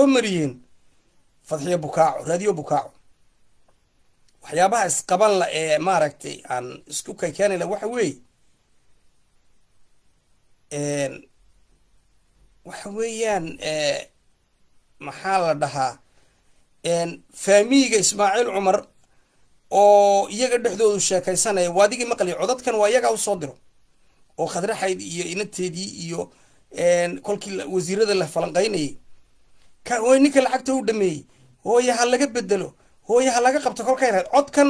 مريين فتحية بكاع راديو بكاع waxyaabaha isqaban la ee maaragtay aan isku kaykaanayna waxa weeyaan maxaa la dhahaa faamiiga Ismaaciil Cumar oo iyaga dhexdoodu sheekaysanaya waadigii maqli codadkan waa iyaga u soo diro oo khadraxayd iyo inateedii iyo kolkii wasiirada la falanqaynayay ka way ninka lacagta u dhameeyay hooyaha laga bedelo hooyaha laga qabto kolkay raad codkan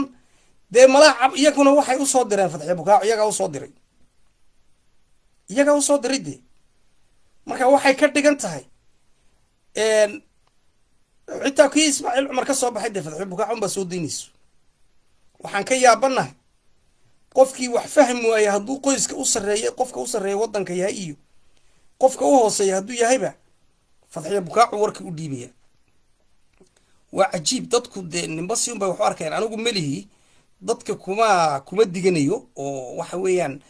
de malaacab iyaguna waxay u soo direen Fatxiye Bukaac iyaga u soo diray de marka waxay ka dhigan tahay xitaa kii Ismaaciil Cumar ka soo baxay de Fatxiye Bukaac un ba soo diinayso waxaan ka yaabanahay qofkii wax fahmi waaya hadduu qoyska u sareeyay qofka u sareeyay wadanka yahay iyo qofka u hooseeya hadduu yahayba Fatxiye Bukaac warkii u dhiibaya وعجيب dadku de nimbasi bay wax arkeen anigu melihi dadka kuma diganayo oo waxa weeyaan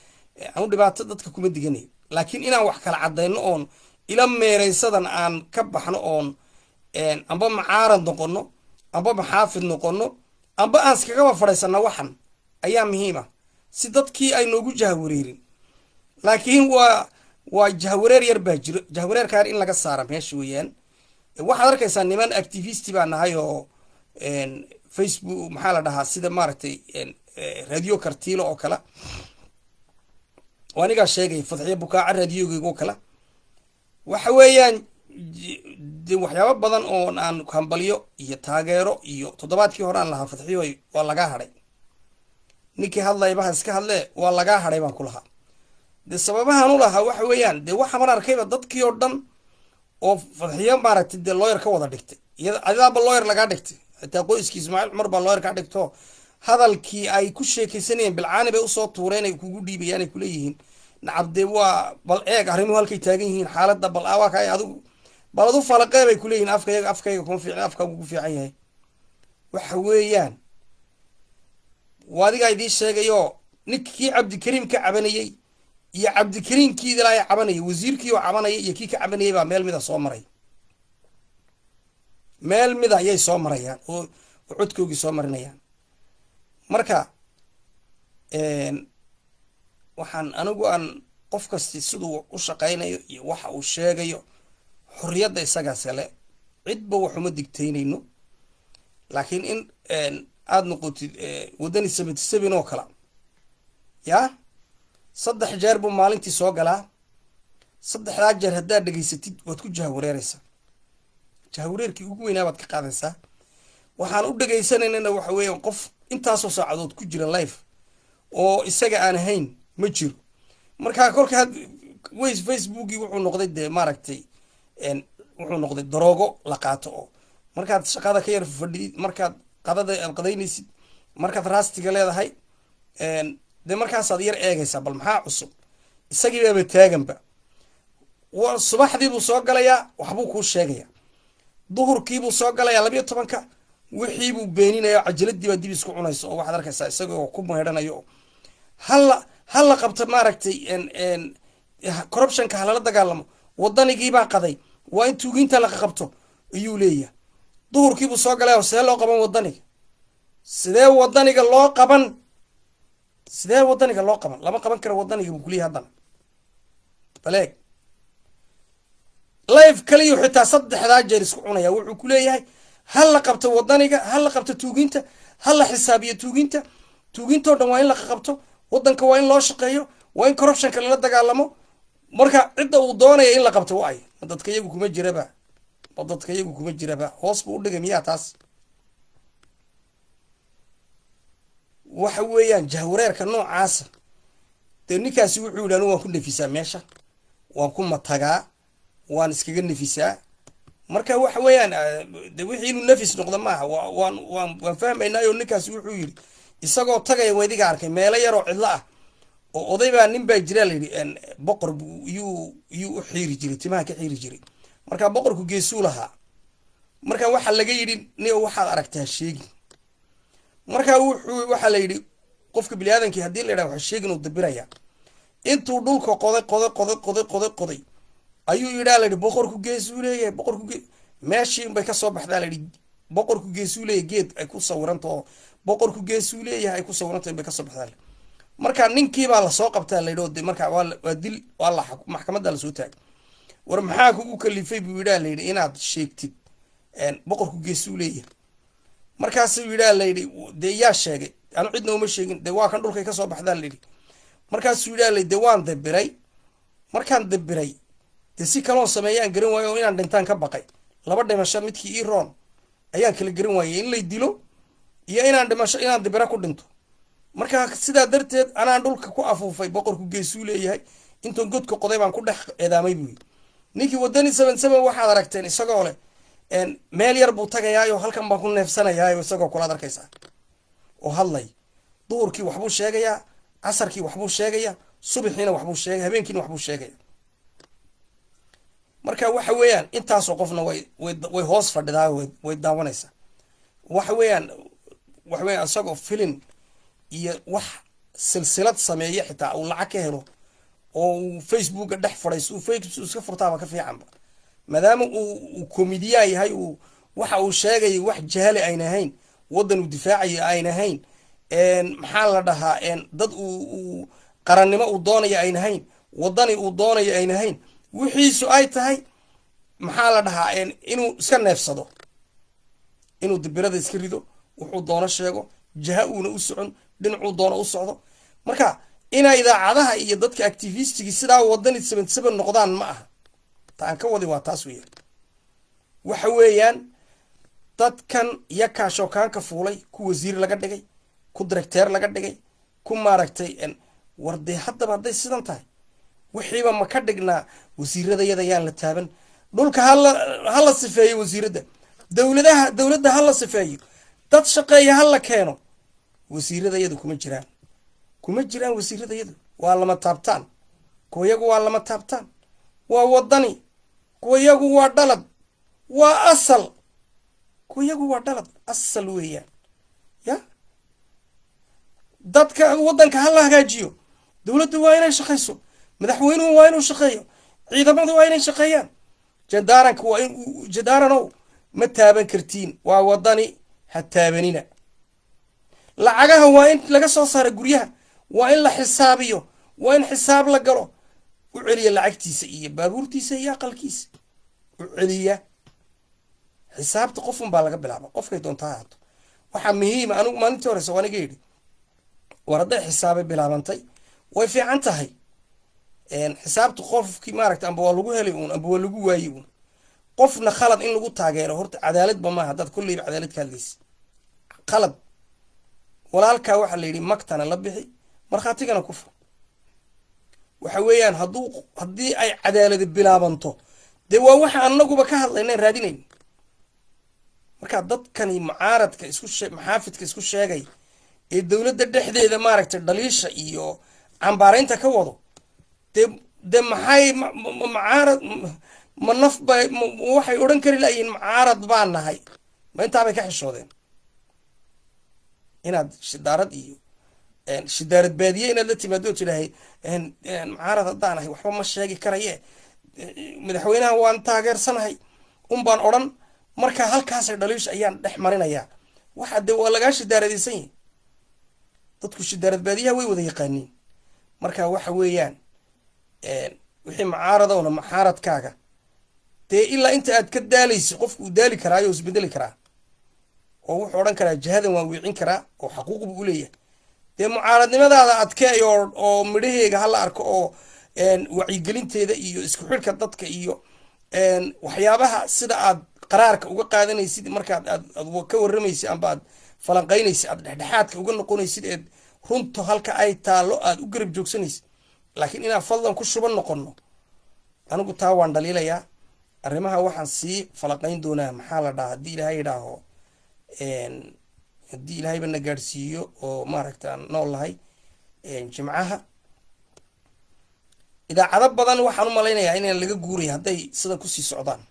anu dhibaato dadka kuma diganayo laakiin inaan wax kala cadeyno oon ila meereysadan aan ka baxno oon amba macaaran noqono amba maxaafid noqono amba aan iskaga fadhiisano waxan ayaa muhiim ah si dadkii ay noogu jahwareerin laakiin waa jahwareer yar baa jiro jahwareerkaan in laga saaro meesha weeyaan waxaad arkaysaa niman activist baa nahay oo Facebook maxaa la dhahaa sida maaragtay radio kartilo oo kala waniga sheegay Fatxiye Bukaac radioga oo kala waxa weeyaan waxyaabo badan oo aan kambaliyo iyo taageero iyo toddobaadkii hore aan lahaa Fatxiye waa laga haray ninkii hadlay baa iska hadlay waa laga haray baan ku lahaa de sababahan u lahaa waxa weeyaan de waxa mar arkayba dadkii oo dhan oo Fatxiye maaragtay de lawyer ka wada dhigtay iyada ba lawyer laga dhigtay xitaa qoyskiisa Ismaaciil Cumar baa lawyer ka dhigto hadalkii ay ku sheekaysanayeen bilcaani bay u soo tuureen ay kugu dhiibayaan ay ku leeyihiin nacabde waa bal eeg arrimuhu halkay taagan yihiin xaaladda bal awa ka adigu baladu falaqay bay ku leeyihiin afkayga kuma fiicin afka ugu fiican yahay waxa weeyaan waadiga idii sheegayo ninkii Cabdikariim ka cabanayay iyo Cabdikariim kii ilaa cabanayay wasiirkii oo cabanayay iyo kii ka cabanayay baa meel mida soo maray meel mida ayay soo marayaan oo codkoogii soo marinayaan marka waxaan anigu aan qof kasta sidoo u shaqeynayo iyo waxa uu sheegayo xurriyadda isaga sale cidba waxuma digteynayno laakiin in aad noqotid wadani 77 oo kala yaa saddex jeer buu maalintii soo galaa saddexda jeer hadaa dhageysatid waad ku jahwareeraysaa jahwareerkii ugu weynaa baad ka qaadaysaa waxaan u dhageysanayna waxa weeyaan qof intaas oo saacadood ku jira live oo isaga aan ahayn ma jiro marka kolka Facebook wuxuu noqday de maaragtay wuxuu noqday daroogo la qaato oo markaad shaqada ka yar fadhid markaad qadaynaysid markaad raastiga leedahay de markaas aad yar eegaysaa bal maxaa cusub isagii baa taaganba waa subaxdii buu soo galayaa waxbuu ku sheegaya duhurkii buu soo galayaa 12ka wixii buu beeninayaa cajaladii baa dib isku cunayso oo waxaad arkaysaa isagoo ku meedhanayo halla qabta maaragtay corruptionka halala dagaalamo wadanigii baa qaday waa in tuuginta la qabto ayuu leeyahay duhurkii buu soo galayaa sidee loo qaban wadaniga sidee wadaniga loo qaban lama qaban karo wadaniga buu kuliya haddana baleeg live kaliyo xitaa saddexdaa jeer isku cunaya wuxuu ku leeyahay hal la qabto wadaniga hal la qabto tuuginta hal la xisaabiyo tuuginta oo dhan waa in la qabto wadanka waa in loo shaqeeyo waa in corruptionka lala dagaalamo marka cidda uu doonaya in la qabto waa ay dadka iyagu kuma jiraba hoos buu u dhigay miyaa taas waxa weeyaan jahwareerka noocaasa de ninkaasi wuxuu yidhi waan ku nafisaa meesha waan ku matagaa waan iskaga nafisaa marka waxa weeyaan de wixii inuu nafis noqdo maaha waan fahmaynaayo ninkaasi wuxuu yidhi isagoo tagaya wadiga arkay meelo yaroo cidlo ah oo oday baa nin baa jira la yidhi boqor yuu u xiiri jiray timaha ka xiiri jiray marka boqorku geesuu lahaa marka waxa laga yidhi nin waxaad aragtaa sheegi marka waxa la yidhi qofka bini'aadankii haddii la yidhaha wax sheegin uu dabiraya intuu dhulka qoday ayuu yidhaa la yidhi boqorku geesuu leeyahay meeshii bay ka soo baxdaa la yidhi boqorku geesuu leeyahay geed ay ku sawiranto boqorku geesuu leeyahay ay ku sawiranto bay ka soo baxdaa marka ninkii baa la soo qabtaa la yidhi marka waa dil waa la maxkamadda la soo taagay war maxaa kugu kalifay buu yidhaa la yidhi inaad sheegtid boqorku geesuu leeyahay markaasuu yidhaa la yidhi dee yaa sheegay anu cidna uma sheegin dee waa kan dhulkay ka soo baxdaa la yidhi markaasuu yidhaa la yidhi dee waan dabiray markaan dabiray dee si kaloon sameeyaan garan waayo oo inaan dhintaan ka baqay laba dhimasho midkii ii roon ayaan kala garan waayay in lay dilo iyo inaan dhimasho inaan dabira ku dhinto marka sidaa darteed anaan dhulka ku afuufay boqorku geesuu leeyahay intoon godka qoday baan ku dhex eedaamay buu yidhi ninkii wadani 77 waxaad aragteen isagoo leh meel yar buu tagayaayo halkan baan ku neefsanayaayo isagoo kulaad arkaysaa oo hadlay duhurkii waxbuu sheegayaa casarkii waxbuu sheegayaa subaxiina waxbuu sheegay habeenkiina waxbuu sheegaya marka waxa weeyaan intaasoo qofna way hoos fadhidaa way daawanaysaa waxa weeyaan isagoo filin iyo wax silsilad sameeya xitaa uu lacag ka helo oo uu facebooka dhex fadhiiso uu facebook iska furtaaba ka fiicanba maadaama uu komediyaa yahay waxa uu sheegay wax jahali ayna ahayn wadan uu difaacayo ayna ahayn maxaa la dhahaa dad uu qarannimo uu doonayo ayna ahayn wadani uu doonayo ayna ahayn wixiisu ay tahay maxaa la dhahaa inuu iska neefsado inuu dibirada iska rido wuxuu doono sheego jaha uuna u socon dhinacuu doono u socdo marka inay idaacadaha iyo dadka activistigi sidaa wadani 77 noqdaan ma aha taan ka wadi waa taas weeyaan waxa weeyaan dadkan yakaa shookaanka fuulay ku wasiir laga dhigay ku director laga dhigay ku maaragtay wardee haddaba hadday sidan tahay wixiiba ma ka dhignaa wasiiradayada yaan la taaban dhulka hala sifeeyo wasiiradda dowladda hala sifeeyo dad shaqeeya hala keeno wasiiradayadu kuma jiraan wasiiradayadu waa lama taabtaan kuwayagu waa lama taabtaan waa wadani kuwayagu waa dhalad waa asal kuwayagu waa dhalad asal weeyaan ya dadka wadanka hala hagaajiyo dowladdu waa inay shaqayso madaxweynuhu waa inuu shaqeeyo ciidamadu waa inay shaqeeyaan jandaaranka waa in jandaaranow ma taaban kartiin waa wadani ha taabanina lacagaha waa in laga soo saaro guryaha waa in la xisaabiyo waa in xisaab la galo u celiya lacagtiisa iyo baabuurtiisa iyo aqalkiisa u celiya xisaabta qofun baa laga bilaaba qofkay doontaa haato waxaa muhiima anigu maalintii horeysa waan iga yidhi war hadday xisaabay bilaabantay way fiican tahay xisaabta qofkii maaragta amba waa lagu helay uun amba waa lagu waayey uun qofna khalad in lagu taageero horta cadaaladba maaha haddaad kulleyba cadaalad ka hadlaysa khalad walaalkaa waxaa la yidhi magtana la bixi markhaatigana ku fur waxa weeyaan haddii ay cadaaladi bilaabanto dee waa waxa anaguba ka hadlayna raadinayn marka dadkani mucaaradka maxaafidka isku sheegay ee dowladda dhexdeeda maaragtay dhaliisha iyo cambaaraynta ka wado dee maxay mucaarad ma naf bay waxay odhan kari layiin mucaarad baan nahay ma intaabay ka xishoodeen inaad shidaarad iyo shidaarad baadiye inaad la timaado tidhaahay mucaarad haddaan ahay waxba ma sheegi karaye madaxweynaha waan taageersanahay baan odhan marka halkaasay dhaliish ayaan dhex marinayaa waxa dee waa lagaa shidaaradaysan yahay dadku shidaarad baadiyaha way wada yaqaaniin marka waxa weeyaan wixii mucaaradowna mucaaradkaaga dee ilaa inta aad ka daalaysa qofku uu daali karaayo oo isbedeli karaa oo wuxuu odhan karaa jihadan waan wiicin karaa oo xaquuq buu u leeyahay dee mucaaradnimadaada adkeey oo midhaheega hala arko oo wacyigelinteeda iyo isku xidhka dadka iyo waxyaabaha sida aad qaraarka uga qaadanaysid markaad aad ka warramaysid amba aad falanqaynaysid aad dhexdhexaadka uga noqonaysid eed runta halka ay taalo aad u garab joogsanaysid laakiin inaan fadlan ku shuban noqono anigu taa waan dhaliilayaa arrimaha waxaan sii falanqayn doonaa maxaa la dhahaa haddii ilaahay idhaaho haddii ilaahayba na gaadhsiiyo oo maaragta aan nool lahay jimcaha idaacado badan waxaan u malaynayaa inaan laga guuraya hadday sida kusii socdaan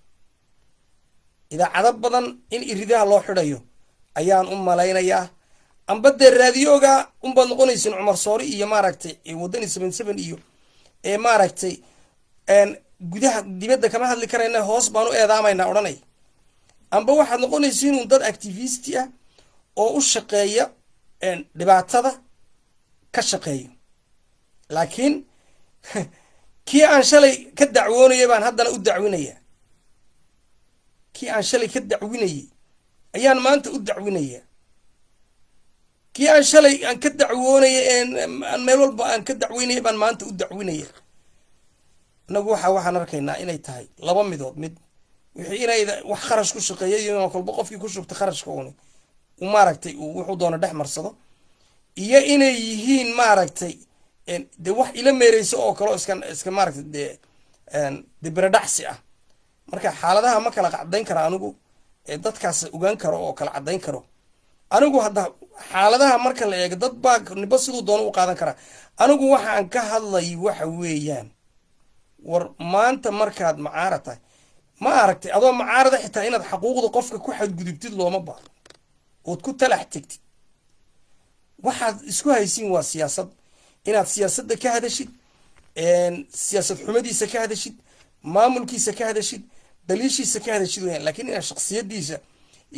idaacado badan in iridaha loo xidhayo ayaan u malaynayaa amba dee raadiyooga unbaad noqonaysin cumar soori iyo maaragtay wadani 77 iyo maaragtay gudaha dibadda kama hadli karayna hoos baan u eedaamayna odhanay amba waxaad noqonaysa inuu dad activisti ah oo u shaqeeya dhibaatada ka shaqeeyo laakiin kii aan shalay ka dacwoonayay baan haddana u dacwinaya kii aan shalay ka dacwinayay ayaan maanta u dacwinaya kii aan shalay aan ka dacwoonayay aan meel walba aan ka dacweynayay baan maanta u dacwinaya anagu waxaan arkaynaa inay tahay laba midood mid wixii inay wax kharash ku shaqeeyay iyo kolba qofkii ku shugtay kharashka uu maaragtay wuxuu doono dhex marsado iyo inay yihiin maaragtay de wax ila meereyso oo kale iska maaragtay de beradhacsi ah marka xaaladaha ma kala cadayn kara anigu dadkaas ogaan karo oo kala cadayn karo anigu hadda xaaladaha marka la eego dad baa niba sidoo doono u qaadan kara anigu waxaan ka hadlay waxa weeyaan war maanta markaad macaarad tahay ma aragtay adoo macaarada xitaa inaad xaquuqda qofka ku xadgudubtid looma baahno ood ku talax tegtid waxaad isku haysiin waa siyaasad inaad siyaasadda ka hadashid siyaasad xumadiisa ka hadashid maamulkiisa ka hadashid daliishiisa ka hadashid weyaan laakiin inaad shaksiyadiisa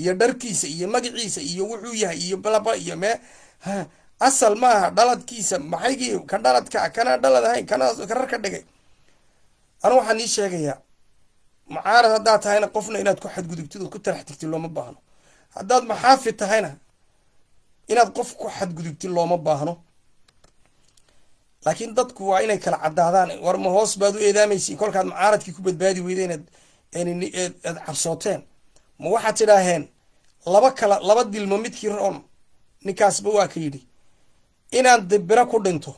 iyo dharkiisa iyo magaciisa iyo wuxuu yahay iyo balaba iyo asal maaha dhaladkiisa maxaygii ka dhaladka kana dhalad ahayn kana karar ka dhigay anu waxaan ii sheegayaa macaarad haddaad tahayna qofna inaad ku xadgudubtid ood ku talax tegtid looma baahno haddaad maxaafid tahayna inaad qof ku xadgudubtid looma baahno laakiin dadku waa inay kala cadaadaan war ma hoos baad u eedaamaysiin kolkaad macaaradkii ku badbaadi weyda inaad cabsooteen ma waxaad tidhaaheen laba dilmo midkii roon ninkaasba waa ka yidhi inaan de biro ku dhinto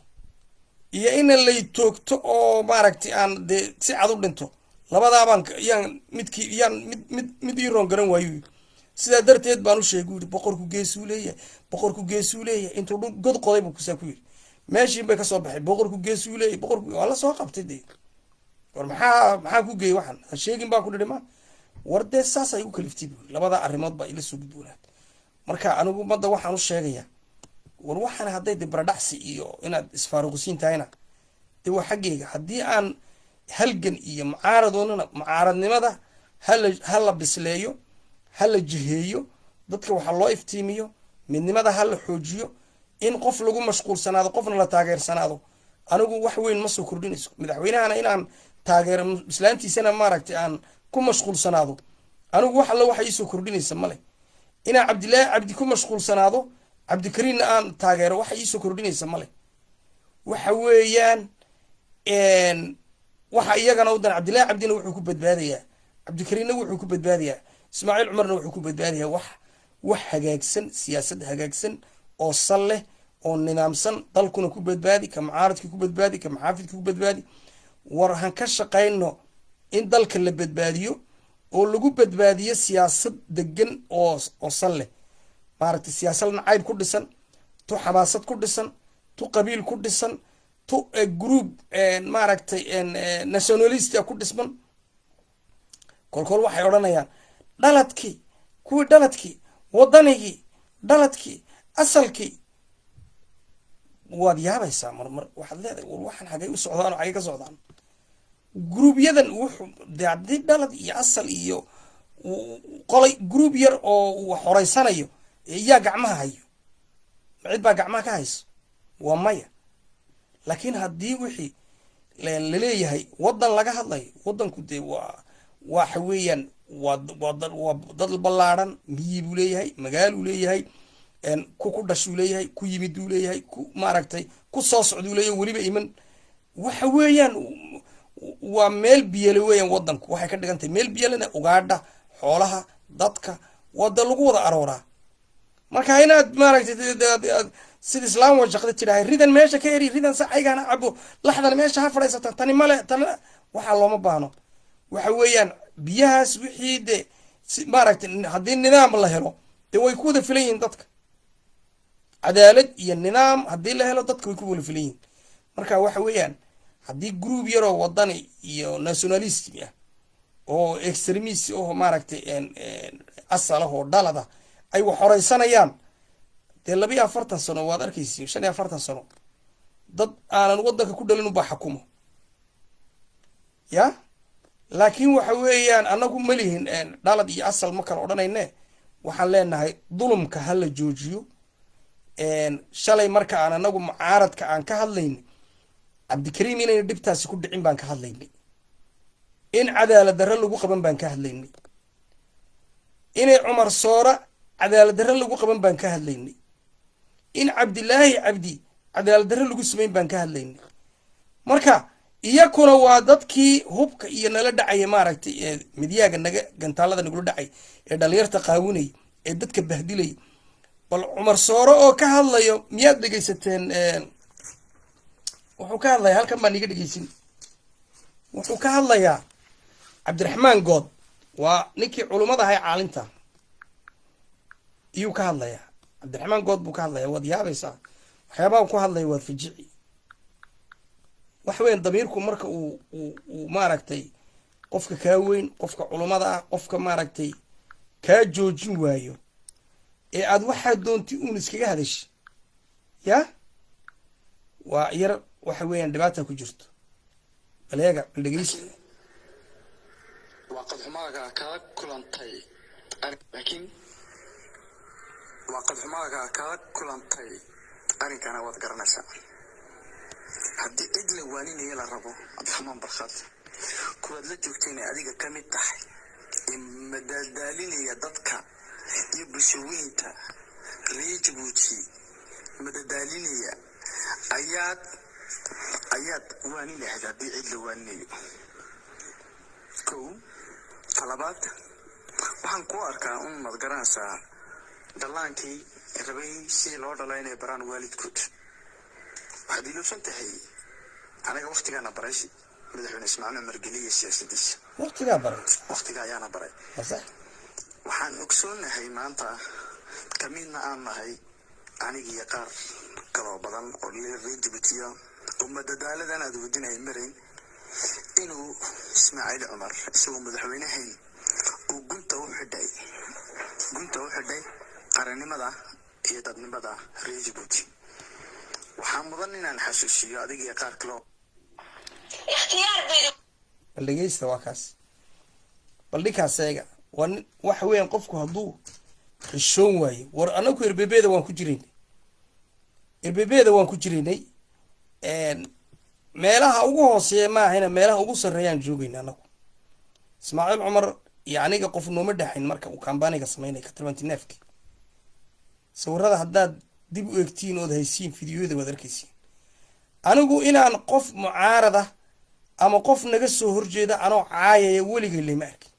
iyo ina lay toogto oo maaragtay aan dee si cad u dhinto labadaabaan yaan mid ii roon garan waayo sidaa darteed baan u sheegu yidhi boqorku geesuu leeyahay intuu god qoday buu kusaa ku yidhi meeshiin bay kasoo baxay boqorku geesuu leeyahay boqorku waa la soo qabtay dee war maxaa ku geeyey waxaan ha sheegin baa ku dhidhi ma war dee saas ay u kaliftay buu labada arrimood baa ila soo gudboonaad marka anigu ummadda waxaan u sheegayaa war waxaan hadday de baradhacsi iyo inaad isfaaruqisiin tahayna dee waa xaggeyga haddii aan halgan iyo macaaradnimada ha la bisleeyo ha la jiheeyo dadka waxa loo iftiimiyo midnimada ha la xoojiyo in qof lagu mashquulsanaado qofna la taageersanaado anigu wax weyn ma soo kordhinayso madaxweynahana inaan taageero islaantiisana maaragtay aan ku mashquulsanaado anigu wax alla waxa ii soo kordhinaysa male inaan cabdilaahi cabdi ku mashquulsanaado cabdikariinna aan taageero waxa ii soo kordhinaysa male waxa weeyaan waxa iyagana u dan cabdilaahi cabdina wuxuu ku badbaadayaa cabdikariinna wuxuu ku badbaadayaa ismaaciil cumarna wuxuu ku badbaadayaa wax hagaagsan siyaasad hagaagsan oo sal leh oo nidaamsan dalkuna ku badbaadi ka macaaradkii ku badbaadi ka maxaafidkii ku badbaadi war han ka shaqayno in dalka la badbaadiyo oo lagu badbaadiyo siyaasad degan oo sal leh maaragtay siyaasad nacayb ku dhisan tu xamaasad ku dhisan tu qabiil ku dhisan tu group maaragtay nationalist ku dhisman kolkol waxay odhanayaan dhaladkii wadanigii dhaladkii asalkii waad yaabaysaa marmar waxaad leedahay war waxaan xagay u socdaan oo xagay ka socdaan gruubyadan wuxuu de haddii dhalad iyo asal iyo qolay gruub yar oo wax horeysanayo yaa gacmaha hayo cid baa gacmaha ka hayso waa maya laakiin haddii wixii laleeyahay wadan laga hadlayo wadanku dee waxa weeyaan waa dad ballaaran miyi buu leeyahay magaaluu leeyahay ku dhashuu leeyahay ku yimid uu leeyahay ku maaragtay ku soo socduu leeyahay weliba iman waxa weeyaan waa meel biyale weeyaan wadanku waxay ka dhigan tahay meel biyalena ugaadha xoolaha dadka wada lagu wada arooraa marka inaad maaragtay sida islaam wajaqda tidhahay ridan meesha ka eri ridan sacaygana cabo laxdan meesha ha fadhiisata tani male tani waxaa looma baahno waxa weeyaan biyahaas wixii de maaragtay haddii nidaam la helo dee way ku wada filan yihiin dadka cadaalad iyo nidaam haddii la helo dadka way ku wada filan yihiin marka waxa weeyaan haddii group yaroo wadani iyo nationalist ah oo extremist oo maaragtay asal ah oo dhalada ay wax horeysanayaan dee 42 sano waad arkaysiin 45 sano dad aanan wadanka ku dhalin baa xukumo ya laakiin waxa weeyaan anagu ma lihin dhalad iyo asal ma kala odhanayne waxaan leenahay dulumka ha la joojiyo shalay marka aan anagu mucaaradka aan ka hadlayna cabdikariim inayna dhibtaasi ku dhicin baan ka hadlaynay in cadaalad darre lagu qaban baan ka hadlaynay inay cumar soora cadaalad darre lagu qaban baan ka hadlaynay in cabdilaahi cabdi cadaalad darre lagu samayn baan ka hadlaynay marka iyakuna waa dadkii hubka iyo nala dhacaya maaragtay ee midyaaga naga gantaalada nagula dhacay ee dhalinyarta qaawinay ee dadka bahdilay bal cumar sooro oo ka hadlayo miyaad dhegaysateen wuxuu ka hadlayaa halkan baan iga dhegaysin wuxuu ka hadlayaa cabdiraxmaan good waa ninkii culummada ahay caalinta iyuu ka hadlayaa cabdiraxmaan good buu ka hadlayaa waad yaabaysaa waxyaabaha ku hadlaya waad fajici wax weyn damiirku marka uu maaragtay qofka kaa weyn qofka culummada ah qofka maaragtay kaa joojin waayo ee aad waxaa doonti uun iskaga hadashi ya waa yar waxa weeyaan dhibaata ku jirto baleega bal dhegeysta waa qadxumaaga kaa kulantay laakiin waa qadxumaaga kaa kulantay arrinkana waad garanaysaa haddii cid la waaninaya la rabo cabdiraxmaan barkad kuwaad la joogtayna adiga ka mid tahay madadaalinaya dadka iyo bulshooyinka reer Jabuuti madadaalinaya ayaad waanin lahayd haddii cid la waaninayo kow talabaad waxaan ku arkaa mad garanaysaa dallaankii rabay si loo dhalo inay baraan waalidkood waxaad iluusan tahay aniga waqtigaana baray madaxweyne Ismaaciil Cumar Geliye siyaasadiisa waqtiga ayaana baray waxaan ogsoonahay maanta kamidna aan nahay aniga qaar kaloo badan oo reer Jabuuti oo madadaaladan aad wadinay marin inuu Ismaaciil Cumar isagoo madaxweynahan uu gunta u xidhay qarannimada iyo dadnimada reer Jabuuti waxaan mudan inaan xasuusiyo adiga qaar kale bal dhegeysta waa kaas bal dhikaas eega waxa weeyaan qofku hadduu xishoon waayo war anagu erbebeeda waan ku jiraynay meelaha ugu hooseeya maahayna meelaha ugu sarreeyaan joogayna anagu Ismaaciil Cumar iyo aniga qof nooma dhaxayn marka uu kambaaniga sameynay ka tarbantineefki sawirada haddaad dib u eegtiin ood haysiin fiidiyoda waad arkaysiin anigu inaan qof mucaarad ah ama qof naga soo horjeeda anoo caayaya weligay lama arkin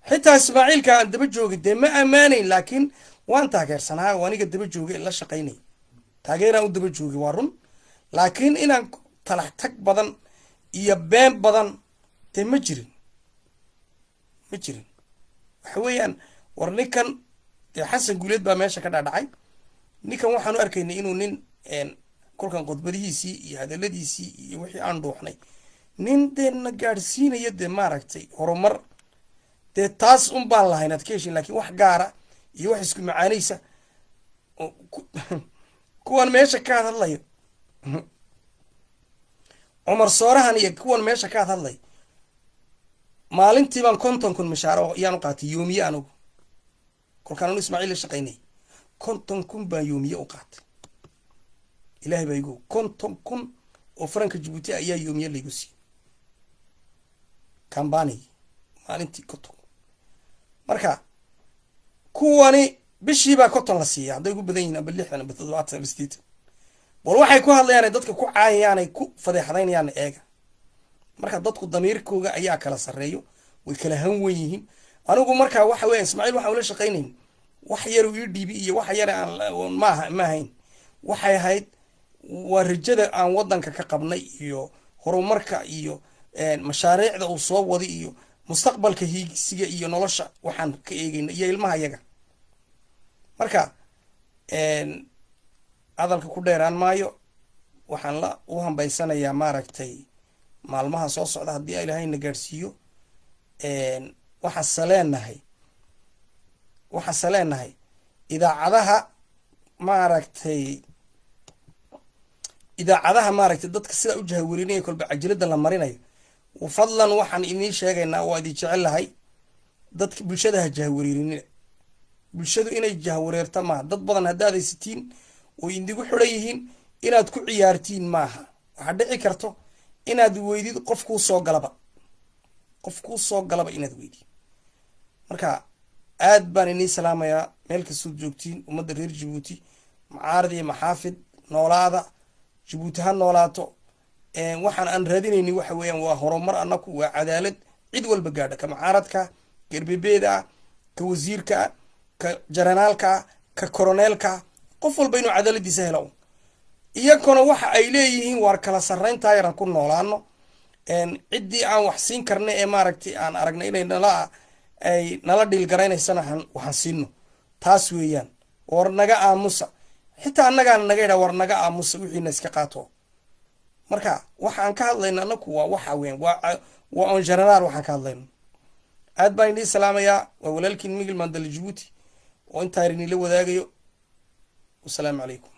xitaa Ismaaciilka aan daba joogay dee ma ammaanayn laakiin waan taageersanaa oo aniga daba joogay la shaqaynay taageeraan u daba joogay waa run laakiin inaan talax tag badan iyo been badan dee ma jirin waxa weeyaan war ninkan dee xasan guuleed baa meesha ka dhacay ninkan waxaan u arkaynay inuu nin kolkan qodbadihiisii iyo hadaladiisii iyo wixii aan dhuuxnay nin dee na gaadhsiinaya dee maaragtay horumar dee taas un baan lahayn aad ka heshin laakiin wax gaara iyo wax isku macaanaysa kuwan meesha ka hadlayo cumar soorahan iyo kuwan meesha ka hadlay maalintii baan 50 kun mishaaro iyaan u qaatay yoomiye anigu kolkaan anu Ismaaciil la shaqaynay 50 kun baan yoomiye u qaatay ilaahay baa igu 50 kun oo faranka Jabuuti ayaa yoomiye laygu siiyay kambani maalintii 50 marka kuwani bishii baa 50 la siiyay hadday ugu badan yihiin aba 60 aba 70 60 bal waxay ku hadlayaan dadka ku caayayaan ay ku fadeexadaynayaan eega marka dadku damiirkooga ayaa kala sareeyo way kala han weyn yihiin anigu marka waxa weey Ismaaciil waxa uu la shaqaynayn wax yar uu dhibi iyo wax yar aan ma ahayn waxay ahayd waa rajada aan wadanka ka qabnay iyo horumarka iyo mashaariicda uu soo wadi iyo mustaqbalka hiigsiga iyo nolosha waxaan ka eegayna iyo ilmaha yaga marka adalka ku dheeraan maayo waxaan la u hambaysanayaa maaragtay maalmaha soo socda haddii Ilaahay na gaarsiiyo waxa saleenahay idaacadaha maaragtay dadka sida u jahawarinaya kolba cajalada la marinayo fadlan waxaan idiin sheegaynaa waa idin jecelahay dadka bulshada ha jahwareerinina bulshadu inay jahwareerta maaha dad badan haddaad haysatiin oo indigu xidhan yihiin inaad ku ciyaartiin maaha waxaa dhici karto inaad weydid qof kuu soo galaba inaad weydid marka aad baan inii salaamayaa meel kastood joogtiin ummadda reer jabuuti macaarad iyo maxaafid noolaada jabuuti ha noolaato waxaan aan raadinayni waxa weeyaan waa horumar annaku waa cadaalad cid walba gaadha ka macaaradka ka erbebeeda ah ka wasiirka ah ka jaranaalka ah ka koroneelka ah qof walba inuu cadaaladiisa helo iyaguna waxa ay leeyihiin waar kala sarrayntaa yaran ku noolaano ciddii aan wax siin karna ee maaragtay aan aragna inay nala dhiilgaraynaysana waxaan siino taas weeyaan war naga aamusa xitaa annagaana naga idhaa war naga aamusa wixiina iska qaato marka waxaan ka hadlayna anaku waa waxa weeyaan waa on generaal waxaan ka hadlayno aad baan idin salaamayaa waa walaalkiin migil mandal jabuuti oo intaa idinla wadaagayo wasalaamu calaykum